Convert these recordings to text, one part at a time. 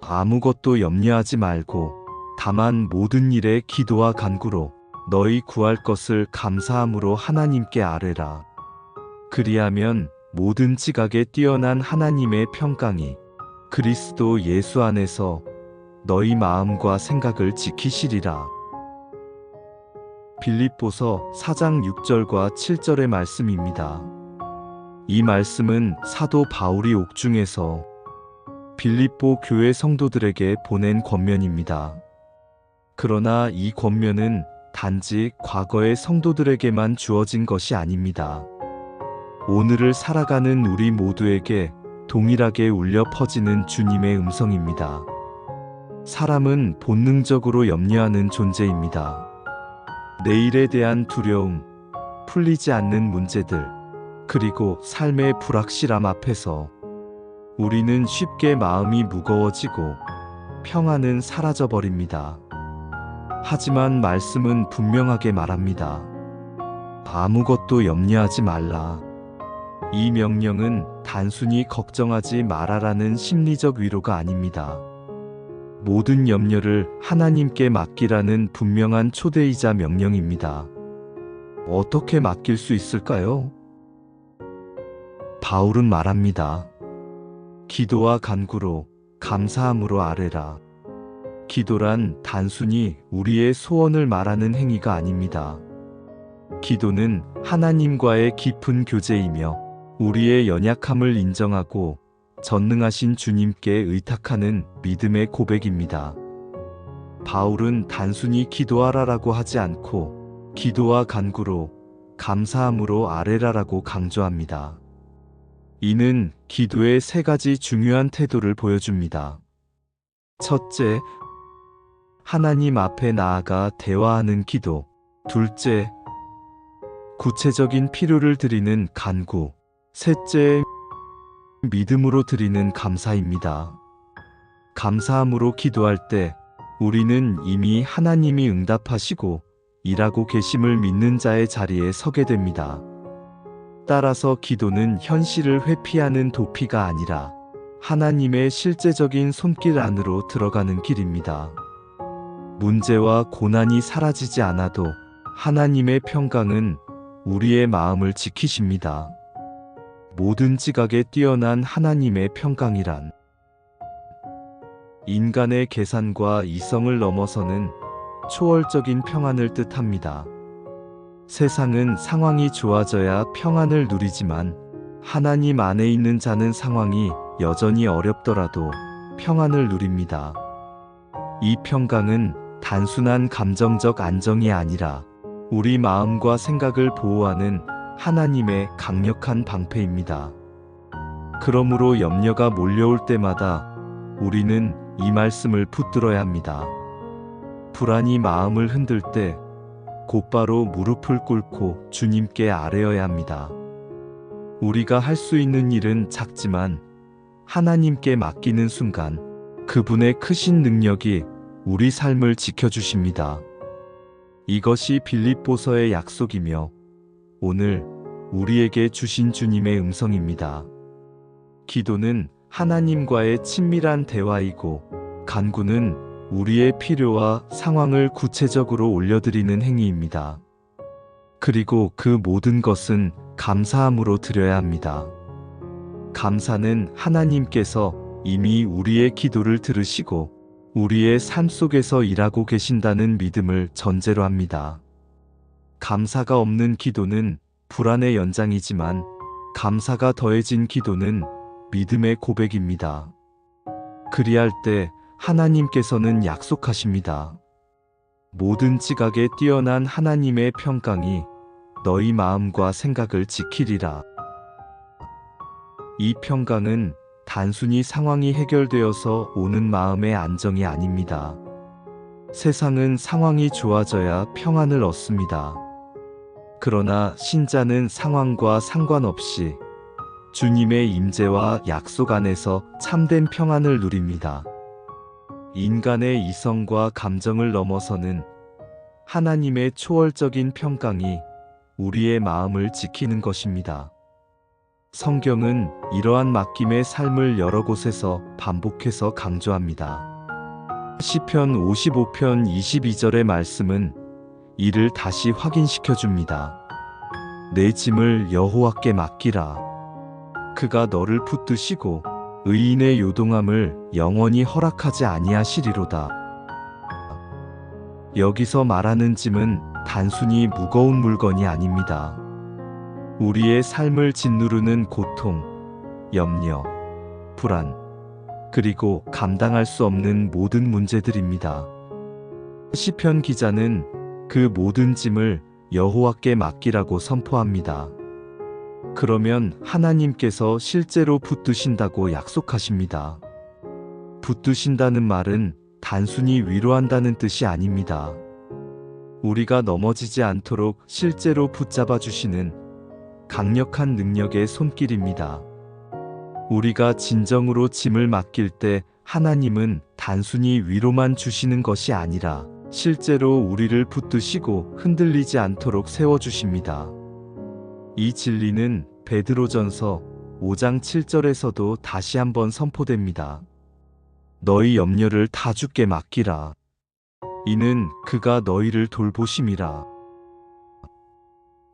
아무것도 염려하지 말고 다만 모든 일에 기도와 간구로 너희 구할 것을 감사함으로 하나님께 아뢰라. 그리하면 모든 지각에 뛰어난 하나님의 평강이 그리스도 예수 안에서 너희 마음과 생각을 지키시리라. 빌립보서 4장 6절과 7절의 말씀입니다. 이 말씀은 사도 바울이 옥중에서 빌립보 교회 성도들에게 보낸 권면입니다. 그러나 이 권면은 단지 과거의 성도들에게만 주어진 것이 아닙니다. 오늘을 살아가는 우리 모두에게 동일하게 울려 퍼지는 주님의 음성입니다. 사람은 본능적으로 염려하는 존재입니다. 내일에 대한 두려움, 풀리지 않는 문제들, 그리고 삶의 불확실함 앞에서 우리는 쉽게 마음이 무거워지고 평안은 사라져버립니다. 하지만 말씀은 분명하게 말합니다. 아무것도 염려하지 말라. 이 명령은 단순히 걱정하지 말아라는 심리적 위로가 아닙니다. 모든 염려를 하나님께 맡기라는 분명한 초대이자 명령입니다. 어떻게 맡길 수 있을까요? 바울은 말합니다. 기도와 간구로 감사함으로 아뢰라. 기도란 단순히 우리의 소원을 말하는 행위가 아닙니다. 기도는 하나님과의 깊은 교제이며 우리의 연약함을 인정하고 전능하신 주님께 의탁하는 믿음의 고백입니다. 바울은 단순히 기도하라라고 하지 않고 기도와 간구로 감사함으로 아뢰라라고 강조합니다. 이는 기도의 세 가지 중요한 태도를 보여줍니다. 첫째, 하나님 앞에 나아가 대화하는 기도. 둘째, 구체적인 필요를 드리는 간구. 셋째, 믿음으로 드리는 감사입니다. 감사함으로 기도할 때 우리는 이미 하나님이 응답하시고 일하고 계심을 믿는 자의 자리에 서게 됩니다. 따라서 기도는 현실을 회피하는 도피가 아니라 하나님의 실제적인 손길 안으로 들어가는 길입니다. 문제와 고난이 사라지지 않아도 하나님의 평강은 우리의 마음을 지키십니다. 모든 지각에 뛰어난 하나님의 평강이란 인간의 계산과 이성을 넘어서는 초월적인 평안을 뜻합니다. 세상은 상황이 좋아져야 평안을 누리지만 하나님 안에 있는 자는 상황이 여전히 어렵더라도 평안을 누립니다. 이 평강은 단순한 감정적 안정이 아니라 우리 마음과 생각을 보호하는 하나님의 강력한 방패입니다. 그러므로 염려가 몰려올 때마다 우리는 이 말씀을 붙들어야 합니다. 불안이 마음을 흔들 때 곧바로 무릎을 꿇고 주님께 아뢰어야 합니다. 우리가 할 수 있는 일은 작지만 하나님께 맡기는 순간 그분의 크신 능력이 우리 삶을 지켜주십니다. 이것이 빌립보서의 약속이며 오늘 우리에게 주신 주님의 음성입니다. 기도는 하나님과의 친밀한 대화이고 간구는 우리의 필요와 상황을 구체적으로 올려드리는 행위입니다. 그리고 그 모든 것은 감사함으로 드려야 합니다. 감사는 하나님께서 이미 우리의 기도를 들으시고 우리의 삶 속에서 일하고 계신다는 믿음을 전제로 합니다. 감사가 없는 기도는 불안의 연장이지만 감사가 더해진 기도는 믿음의 고백입니다. 그리할 때 하나님께서는 약속하십니다. 모든 지각에 뛰어난 하나님의 평강이 너희 마음과 생각을 지키리라. 이 평강은 단순히 상황이 해결되어서 오는 마음의 안정이 아닙니다. 세상은 상황이 좋아져야 평안을 얻습니다. 그러나 신자는 상황과 상관없이 주님의 임재와 약속 안에서 참된 평안을 누립니다. 인간의 이성과 감정을 넘어서는 하나님의 초월적인 평강이 우리의 마음을 지키는 것입니다. 성경은 이러한 맡김의 삶을 여러 곳에서 반복해서 강조합니다. 시편 55편 22절의 말씀은 이를 다시 확인시켜 줍니다. 내 짐을 여호와께 맡기라. 그가 너를 붙드시고 의인의 요동함을 영원히 허락하지 아니하시리로다. 여기서 말하는 짐은 단순히 무거운 물건이 아닙니다. 우리의 삶을 짓누르는 고통, 염려, 불안, 그리고 감당할 수 없는 모든 문제들입니다. 시편 기자는 그 모든 짐을 여호와께 맡기라고 선포합니다. 그러면 하나님께서 실제로 붙드신다고 약속하십니다. 붙드신다는 말은 단순히 위로한다는 뜻이 아닙니다. 우리가 넘어지지 않도록 실제로 붙잡아 주시는 강력한 능력의 손길입니다. 우리가 진정으로 짐을 맡길 때 하나님은 단순히 위로만 주시는 것이 아니라 실제로 우리를 붙드시고 흔들리지 않도록 세워주십니다. 이 진리는 베드로전서 5장 7절에서도 다시 한번 선포됩니다. 너희 염려를 다 주께 맡기라. 이는 그가 너희를 돌보심이라.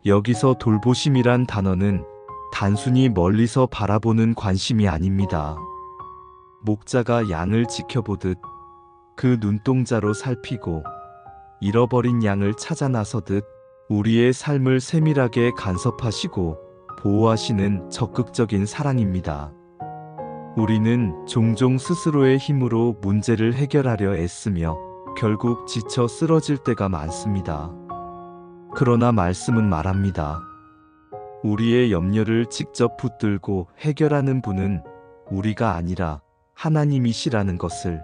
여기서 돌보심이란 단어는 단순히 멀리서 바라보는 관심이 아닙니다. 목자가 양을 지켜보듯 그 눈동자로 살피고 잃어버린 양을 찾아 나서듯 우리의 삶을 세밀하게 간섭하시고 보호하시는 적극적인 사랑입니다. 우리는 종종 스스로의 힘으로 문제를 해결하려 애쓰며 결국 지쳐 쓰러질 때가 많습니다. 그러나 말씀은 말합니다. 우리의 염려를 직접 붙들고 해결하는 분은 우리가 아니라 하나님이시라는 것을.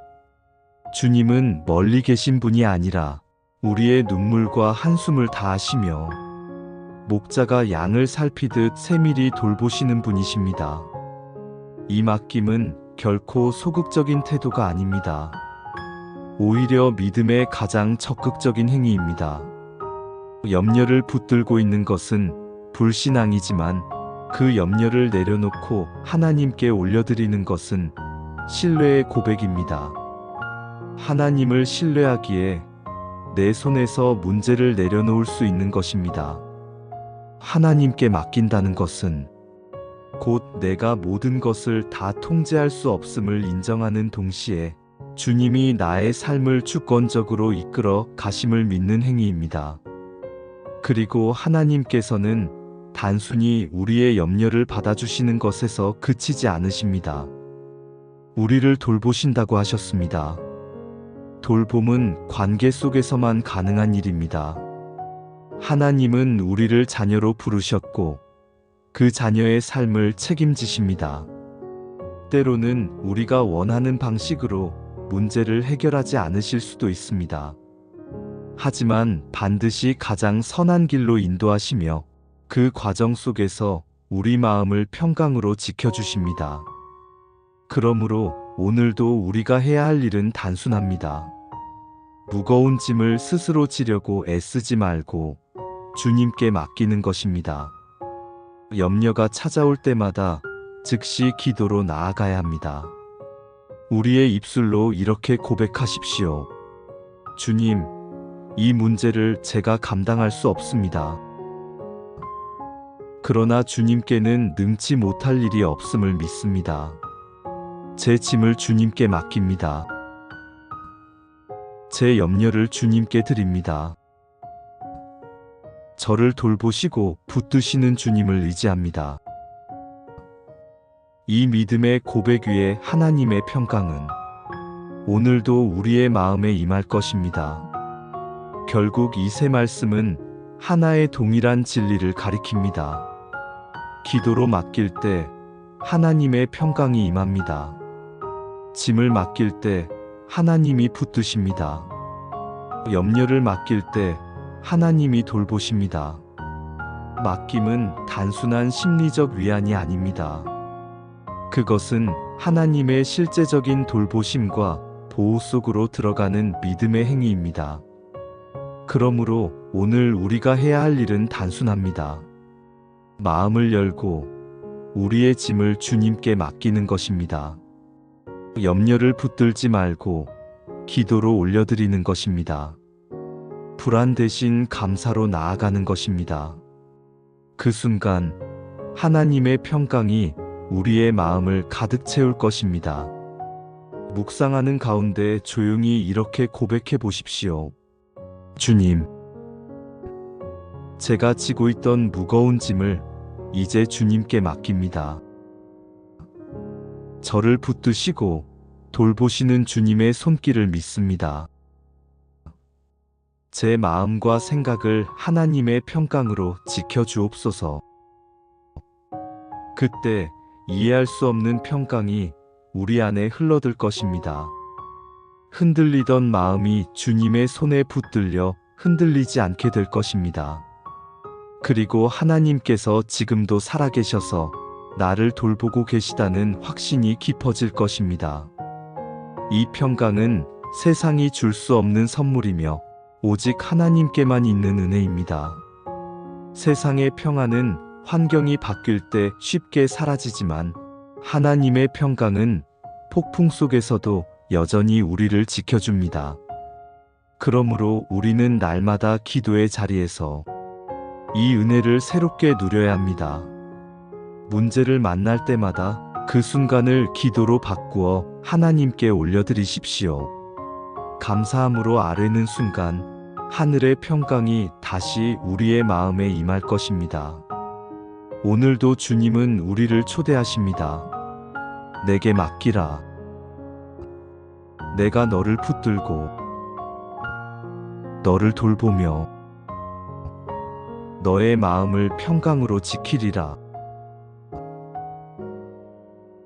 주님은 멀리 계신 분이 아니라 우리의 눈물과 한숨을 다 아시며 목자가 양을 살피듯 세밀히 돌보시는 분이십니다. 이 맡김은 결코 소극적인 태도가 아닙니다. 오히려 믿음의 가장 적극적인 행위입니다. 염려를 붙들고 있는 것은 불신앙이지만 그 염려를 내려놓고 하나님께 올려드리는 것은 신뢰의 고백입니다. 하나님을 신뢰하기에 내 손에서 문제를 내려놓을 수 있는 것입니다. 하나님께 맡긴다는 것은 곧 내가 모든 것을 다 통제할 수 없음을 인정하는 동시에 주님이 나의 삶을 주권적으로 이끌어 가심을 믿는 행위입니다. 그리고 하나님께서는 단순히 우리의 염려를 받아주시는 것에서 그치지 않으십니다. 우리를 돌보신다고 하셨습니다. 돌봄은 관계 속에서만 가능한 일입니다. 하나님은 우리를 자녀로 부르셨고 그 자녀의 삶을 책임지십니다. 때로는 우리가 원하는 방식으로 문제를 해결하지 않으실 수도 있습니다. 하지만 반드시 가장 선한 길로 인도하시며 그 과정 속에서 우리 마음을 평강으로 지켜주십니다. 그러므로 오늘도 우리가 해야 할 일은 단순합니다. 무거운 짐을 스스로 지려고 애쓰지 말고 주님께 맡기는 것입니다. 염려가 찾아올 때마다 즉시 기도로 나아가야 합니다. 우리의 입술로 이렇게 고백하십시오. 주님, 이 문제를 제가 감당할 수 없습니다. 그러나 주님께는 능치 못할 일이 없음을 믿습니다. 제 짐을 주님께 맡깁니다. 제 염려를 주님께 드립니다. 저를 돌보시고 붙드시는 주님을 의지합니다. 이 믿음의 고백 위에 하나님의 평강은 오늘도 우리의 마음에 임할 것입니다. 결국 이 세 말씀은 하나의 동일한 진리를 가리킵니다. 기도로 맡길 때 하나님의 평강이 임합니다. 짐을 맡길 때 하나님이 붙드십니다. 염려를 맡길 때 하나님이 돌보십니다. 맡김은 단순한 심리적 위안이 아닙니다. 그것은 하나님의 실제적인 돌보심과 보호 속으로 들어가는 믿음의 행위입니다. 그러므로 오늘 우리가 해야 할 일은 단순합니다. 마음을 열고 우리의 짐을 주님께 맡기는 것입니다. 염려를 붙들지 말고 기도로 올려드리는 것입니다. 불안 대신 감사로 나아가는 것입니다. 그 순간 하나님의 평강이 우리의 마음을 가득 채울 것입니다. 묵상하는 가운데 조용히 이렇게 고백해 보십시오. 주님, 제가 지고 있던 무거운 짐을 이제 주님께 맡깁니다. 저를 붙드시고 돌보시는 주님의 손길을 믿습니다. 제 마음과 생각을 하나님의 평강으로 지켜주옵소서. 그때 이해할 수 없는 평강이 우리 안에 흘러들 것입니다. 흔들리던 마음이 주님의 손에 붙들려 흔들리지 않게 될 것입니다. 그리고 하나님께서 지금도 살아계셔서 나를 돌보고 계시다는 확신이 깊어질 것입니다. 이 평강은 세상이 줄 수 없는 선물이며 오직 하나님께만 있는 은혜입니다. 세상의 평안은 환경이 바뀔 때 쉽게 사라지지만 하나님의 평강은 폭풍 속에서도 여전히 우리를 지켜줍니다. 그러므로 우리는 날마다 기도의 자리에서 이 은혜를 새롭게 누려야 합니다. 문제를 만날 때마다 그 순간을 기도로 바꾸어 하나님께 올려드리십시오. 감사함으로 아뢰는 순간 하늘의 평강이 다시 우리의 마음에 임할 것입니다. 오늘도 주님은 우리를 초대하십니다. 내게 맡기라. 내가 너를 붙들고 너를 돌보며 너의 마음을 평강으로 지키리라.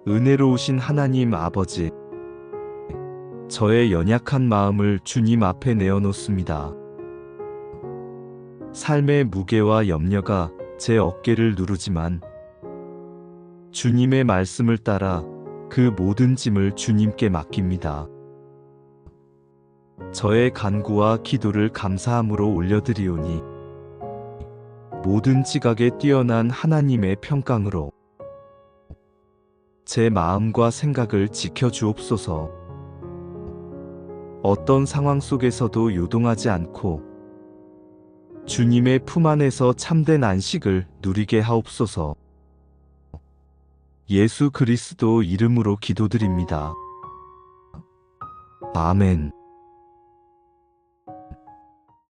은혜로우신 하나님 아버지, 저의 연약한 마음을 주님 앞에 내어놓습니다. 삶의 무게와 염려가 제 어깨를 누르지만 주님의 말씀을 따라 그 모든 짐을 주님께 맡깁니다. 저의 간구와 기도를 감사함으로 올려드리오니 모든 지각에 뛰어난 하나님의 평강으로 제 마음과 생각을 지켜주옵소서. 어떤 상황 속에서도 요동하지 않고 주님의 품 안에서 참된 안식을 누리게 하옵소서. 예수 그리스도 이름으로 기도드립니다. 아멘.